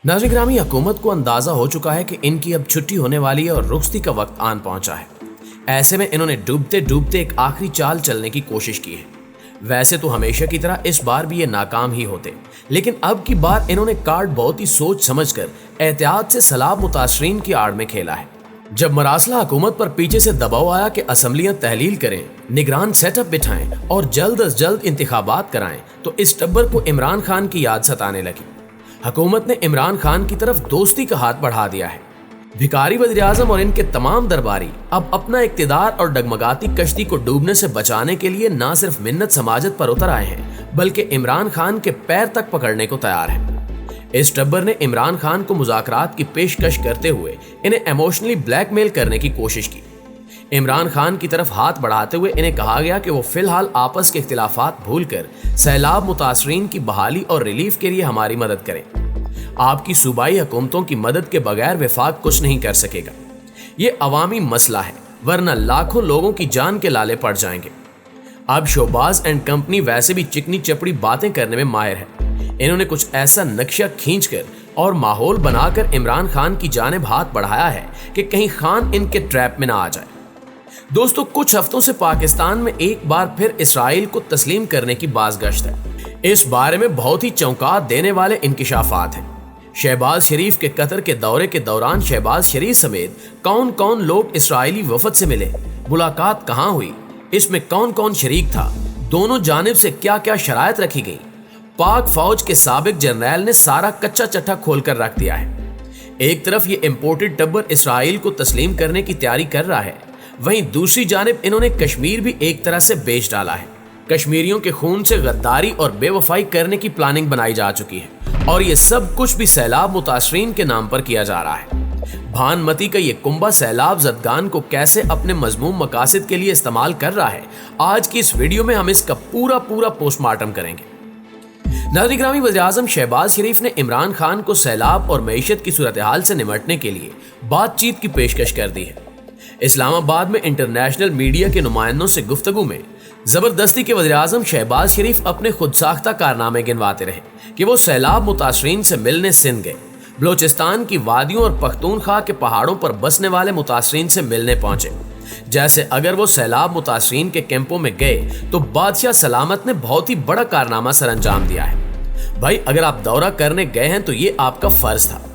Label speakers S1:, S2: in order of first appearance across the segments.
S1: नाज़रीन ग्रामी, हुकूमत को अंदाजा हो चुका है कि इनकी अब छुट्टी होने वाली है और रुखसती का वक्त आन पहुंचा है। ऐसे में इन्होंने डूबते डूबते एक आखिरी चाल चलने की कोशिश की है। वैसे तो हमेशा की तरह इस बार भी ये नाकाम ही होते, लेकिन अब की बार इन्होंने कार्ड बहुत ही सोच समझकर एहतियात से सैलाब मुतासरीन की आड़ में खेला है। जब मरासला हुकूमत पर पीछे से दबाव आया कि असम्बलियां तहलील करें, निगरान सेटअप बिठाएं और जल्द अज जल्द इंतखाबात कराएं, तो इस टब्बर को इमरान खान की याद सताने लगी। हुकूमत ने इमरान खान की तरफ दोस्ती का हाथ बढ़ा दिया है। भिखारी वज़ीर-ए-आज़म और इनके तमाम दरबारी अब अपना इक़्तिदार और डगमगाती कश्ती को डूबने से बचाने के लिए न सिर्फ मिन्नत समाजत पर उतर आए हैं, बल्कि इमरान खान के पैर तक पकड़ने को तैयार हैं। इस टब्बर ने इमरान खान को मुज़ाकरात की पेशकश करते हुए इन्हें इमोशनली ब्लैकमेल करने की कोशिश की। इमरान खान की तरफ हाथ बढ़ाते हुए इन्हें कहा गया कि वो फिलहाल आपस के इख्तिलाफात भूलकर सैलाब मुतासरीन की बहाली और रिलीफ के लिए हमारी मदद करें। आपकी सूबाई हुकूमतों की मदद के बगैर वफाक कुछ नहीं कर सकेगा। ये अवामी मसला है, वरना लाखों लोगों की जान के लाले पड़ जाएंगे। अब शोबाज एंड कंपनी वैसे भी चिकनी चपड़ी बातें करने में माहिर है। इन्होंने कुछ ऐसा नक्शा खींचकर और माहौल बनाकर इमरान खान की जानिब हाथ बढ़ाया है कि कहीं खान इनके ट्रैप में ना आ जाए। दोस्तों, कुछ हफ्तों से पाकिस्तान में एक बार फिर इसराइल को तस्लीम करने की बाज़गश्त है। इस बारे में बहुत ही चौंकात देने वाले इंकिशाफात हैं। शहबाज शरीफ के कतर के दौरे के दौरान शहबाज शरीफ समेत कौन कौन लोग इसराइली वफद से मिले, मुलाकात कहाँ हुई, इसमें कौन कौन शरीक था, दोनों जानिब से क्या क्या शराइत रखी गई। पाक फौज के साबिक जर्नैल ने सारा कच्चा चट्टा खोलकर रख दिया है। एक तरफ ये इम्पोर्टेड टब्बर इसराइल को तस्लीम करने की तैयारी कर रहा है, वहीं दूसरी जानिब इन्होंने कश्मीर भी एक तरह से बेच डाला है। कश्मीरियों के खून से गद्दारी और बेवफाई करने की प्लानिंग बनाई जा चुकी है और ये सब कुछ भी सैलाब मुतासरीन के नाम पर किया जा रहा है। भानमती का ये कुंबा सैलाब ज़दगान को कैसे अपने मजमूम मकासद के लिए इस्तेमाल कर रहा है, आज की इस वीडियो में हम इसका पूरा पोस्टमार्टम करेंगे। नाज़रीन ग्रामी, वज़ीर-ए-आज़म शहबाज शरीफ ने इमरान खान को सैलाब और मईशत की सूरत हाल से निमटने के लिए बातचीत की पेशकश कर दी है। इस्लामाबाद में इंटरनेशनल मीडिया के नुमाइंदों से गुफ्तगू में जबरदस्ती के वज़ीर-ए-आज़म शहबाज शरीफ अपने खुद साख्ता कारनामे गिनवाते रहे कि वो सैलाब मुतासरीन से मिलने सिंध गए, बलोचिस्तान की वादियों और पख्तूनख्वा के पहाड़ों पर बसने वाले मुतासरीन से मिलने पहुंचे। जैसे अगर वो सैलाब मुतासरीन के कैंपों में गए तो बादशाह सलामत ने बहुत ही बड़ा कारनामा सर अंजाम दिया है। भाई, अगर आप दौरा करने गए हैं तो ये आपका फर्ज था।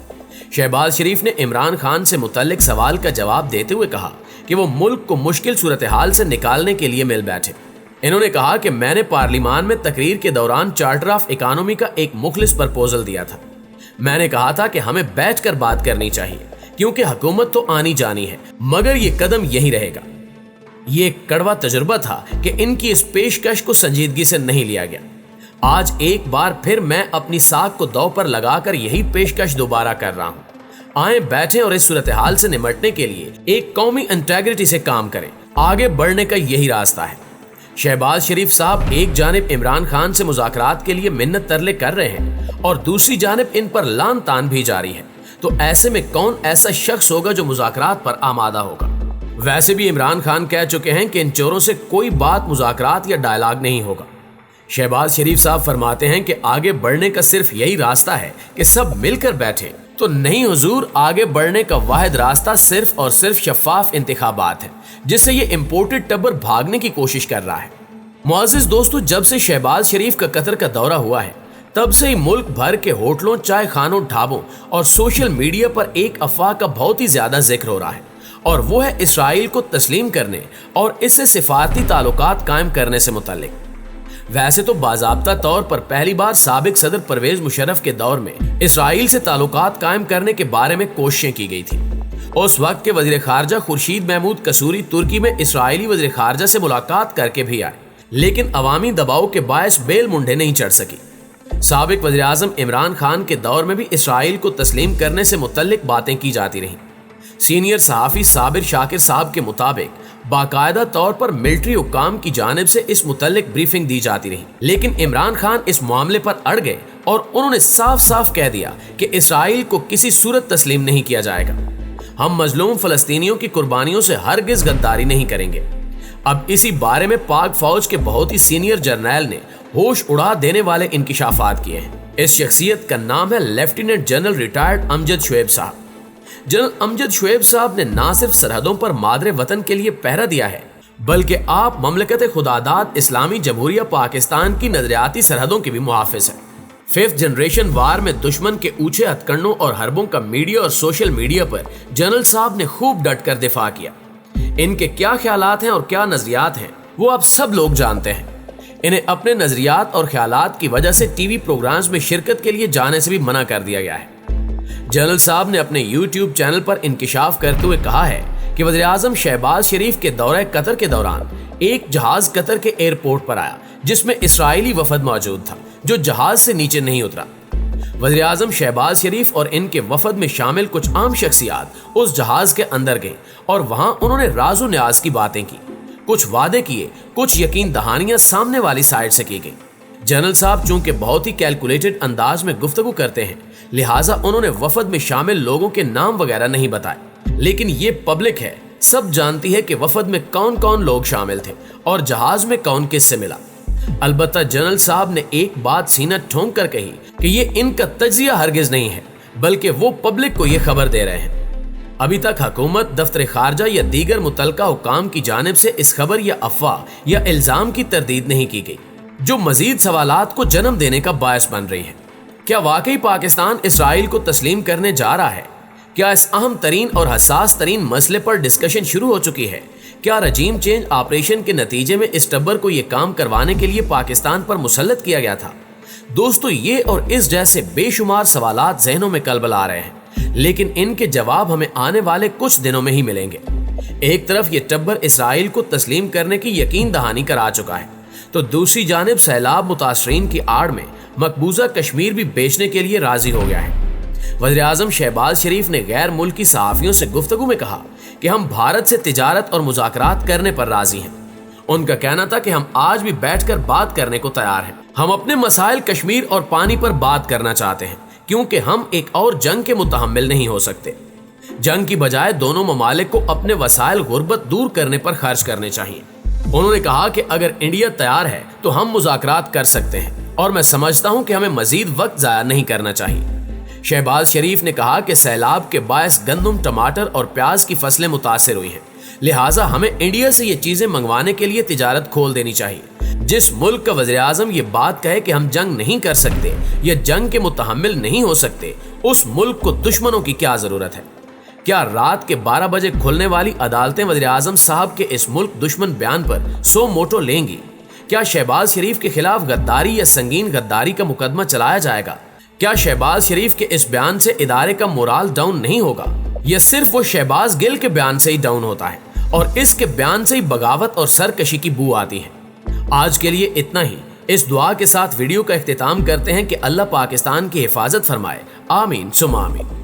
S1: शहबाज शरीफ ने इमरान खान से मुतल्लिक सवाल का जवाब देते हुए कहा कि वो मुल्क को मुश्किल सूरत हाल से निकालने के लिए मिल बैठे। इन्होंने कहा कि मैंने पार्लिमान में तकरीर के दौरान चार्टर ऑफ इकोनॉमी का एक मुखलिस प्रपोजल दिया था। मैंने कहा था कि हमें बैठकर बात करनी चाहिए क्योंकि हुकूमत तो आनी जानी है, मगर ये कदम यही रहेगा। ये एक कड़वा तजुर्बा था कि इनकी इस पेशकश को संजीदगी से नहीं लिया गया। आज एक बार फिर मैं अपनी साख को दांव पर लगाकर यही पेशकश दोबारा कर रहा हूँ। आए बैठें और इस सूरत हाल से निमटने के लिए एक कौमी इंटेग्रिटी से काम करें। आगे बढ़ने का यही रास्ता है। शहबाज शरीफ साहब एक जानिब इमरान खान से मुज़ाकरात के लिए मिन्नत तरले कर रहे हैं और दूसरी जानिब इन पर लान तान भी जारी है, तो ऐसे में कौन ऐसा शख्स होगा जो मुज़ाकरात पर आमादा होगा। वैसे भी इमरान खान कह चुके हैं कि इन चोरों से कोई बात मुज़ाकरात या डायलॉग नहीं होगा। शहबाज शरीफ साहब फरमाते हैं कि आगे बढ़ने का सिर्फ यही रास्ता है कि सब मिलकर बैठे। तो नहीं हुजूर, आगे बढ़ने का वाहिद रास्ता सिर्फ और सिर्फ शफाफ इंतखाबात है, जिससे ये इम्पोर्टेड टब्बर भागने की कोशिश कर रहा है। मुअज़्ज़िज़ दोस्तों, जब से शहबाज शरीफ का कतर का दौरा हुआ है, तब से ही मुल्क भर के होटलों, चाय खानों, ढाबों और सोशल मीडिया पर एक अफवाह का बहुत ही ज्यादा जिक्र हो रहा है, और वो है इसराइल को तस्लीम करने और इससे सिफारती ताल्लुकात कायम करने से मुताल्लिक। वैसे तो बाज़ाब्ता तौर पर पहली बार साबिक सदर परवेज मुशर्रफ के दौर में इसराइल से ताल्लुकात कायम करने के बारे में कोशिशें की गई थी। उस वक्त के वज़ीर ख़ारजा खुर्शीद महमूद कसूरी तुर्की में इसराइली वज़ीर ख़ारजा से मुलाकात करके भी आए, लेकिन अवामी दबाव के बायस बेल मुंडे नहीं चढ़ सकी। साबिक वज़ीर-ए-आज़म इमरान खान के दौर में भी इसराइल को तस्लीम करने से मुतल्लिक बातें की जाती रहीं। सीनियर सहाफ़ी साबिर शाकिर साहब के मुताबिक बाकायदा तौर पर मिलिट्री हुक्काम की जानिब से इस मुतल्लिक ब्रीफिंग दी जाती रही, लेकिन इमरान खान इस मामले पर अड़ गए और उन्होंने साफ साफ कह दिया कि इसराइल को किसी सूरत तस्लीम नहीं किया जाएगा। हम मजलूम फ़लस्तीनियों की कुर्बानियों से हरगिज़ गद्दारी नहीं करेंगे। अब इसी बारे में पाक फौज के बहुत ही सीनियर जर्नैल ने होश उड़ा देने वाले इंकिशाफात किए हैं। इस शख्सियत का नाम है lieutenant general retired Amjad Shoaib साहब। जनरल अमजद शुएब साहब ने ना सिर्फ सरहदों पर मादरे वतन के लिए पहरा दिया है, बल्कि आप ममलकत खुदादाद इस्लामी जमहूरिया पाकिस्तान की नजरियाती सरहदों के भी मुहाफिज हैं। 5th जनरेशन वार में दुश्मन के ऊंचे हथकंडों और हरबों का मीडिया और सोशल मीडिया पर जनरल साहब ने खूब डट कर दिफा किया। इनके क्या ख्यालात हैं और क्या नजरियात हैं वो आप सब लोग जानते हैं। इन्हें अपने नजरियात और ख्यालात की वजह से टीवी प्रोग्राम्स में शिरकत के लिए जाने से भी मना कर दिया गया है। जनरल साहब ने अपने YouTube चैनल पर इंकिशाफ करते हुए कहा है कि वज़ीर-ए-आज़म शहबाज शरीफ के दौरे कतर के दौरान एक जहाज कतर के एयरपोर्ट पर आया जिसमें इसराइली वफद मौजूद था, जो जहाज से नीचे नहीं उतरा। वज़ीर-ए-आज़म शहबाज शरीफ और इनके वफद में शामिल कुछ आम शख्सियात उस जहाज के अंदर गए और वहां उन्होंने राजो न्याज की बातें की, कुछ वादे किए, कुछ यकीन दहानियां सामने वाली साइड से की गई। जनरल साहब चूंकि बहुत ही कैलकुलेटेड अंदाज में गुफ्तगू करते हैं, लिहाजा उन्होंने वफद में शामिल लोगों के नाम वगैरह नहीं बताए, लेकिन ये पब्लिक है, सब जानती है कि वफद में कौन कौन लोग शामिल थे और जहाज में कौन किससे मिला। अलबत्ता जनरल साहब ने एक बात सीना ठोंक कर कही कि ये इनका तज्जिया हरगिज नहीं है, बल्कि वो पब्लिक को ये खबर दे रहे हैं। अभी तक हुकूमत, दफ्तर खारजा या दीगर मुतल्लका हुकाम की जानिब से इस खबर या अफवाह या इल्जाम की तरदीद नहीं की गई, जो मजीद सवालात को जन्म देने का बायस बन रही है। क्या वाकई पाकिस्तान इसराइल को तस्लीम करने जा रहा है? क्या इस अहम तरीन और हसास तरीन मसले पर डिस्कशन शुरू हो चुकी है? क्या रजीम चेंज ऑपरेशन के नतीजे में इस टब्बर को यह काम करवाने के लिए पाकिस्तान पर मुसल्लत किया गया था? दोस्तों, ये और इस जैसे बेशुमार सवालात ज़हनों में कलबला रहे हैं, लेकिन इनके जवाब हमें आने वाले कुछ दिनों में ही मिलेंगे। एक तरफ ये टब्बर इसराइल को तस्लीम करने की यकीन दहानी करा चुका है, तो दूसरी जानिब सैलाब मुतासरीन की आड़ में मकबूजा कश्मीर भी बेचने के लिए राजी हो गया है। वज़ीर-ए-आज़म शहबाज शरीफ ने गैर मुल्की सहाफ़ियों से गुफ्तगू में कहा कि हम भारत से तिजारत और मुज़ाकरात करने पर राजी हैं। उनका कहना था कि हम आज भी बैठकर बात करने को तैयार हैं। हम अपने मसाइल कश्मीर और पानी पर बात करना चाहते हैं, क्योंकि हम एक और जंग के मुतहम्मिल नहीं हो सकते। जंग की बजाय दोनों ममालिक को अपने वसाइल गुर्बत दूर करने पर खर्च करने चाहिए। उन्होंने कहा कि अगर इंडिया तैयार है तो हम मुज़ाकरात कर सकते हैं, और मैं समझता हूं कि हमें मजीद वक्त ज़ाया नहीं करना चाहिए। शहबाज शरीफ ने कहा कि सैलाब के बायस गंदम, टमाटर और प्याज की फसलें मुतासिर हुई हैं, लिहाजा हमें इंडिया से ये चीजें मंगवाने के लिए तिजारत खोल देनी चाहिए। जिस मुल्क का वज़ीर-ए-आज़म ये बात कहे कि हम जंग नहीं कर सकते या जंग के मुतहम्मिल नहीं हो सकते, उस मुल्क को दुश्मनों की क्या जरूरत है? क्या रात के 12 बजे खुलने वाली अदालतें वज़ीर-ए-आज़म साहब के इस मुल्क दुश्मन बयान पर सो मोटो लेंगी? क्या शहबाज शरीफ के खिलाफ गद्दारी या संगीन गद्दारी का मुकदमा चलाया जाएगा? क्या शहबाज शरीफ के इस बयान से इदारे का मोराल डाउन नहीं होगा, या सिर्फ वो शहबाज गिल के बयान से ही डाउन होता है और इसके बयान से ही बगावत और सरकशी की बू आती है? आज के लिए इतना ही। इस दुआ के साथ वीडियो का इख्तिताम करते हैं कि अल्लाह पाकिस्तान की हिफाजत फरमाए। आमीन सुमा आमीन।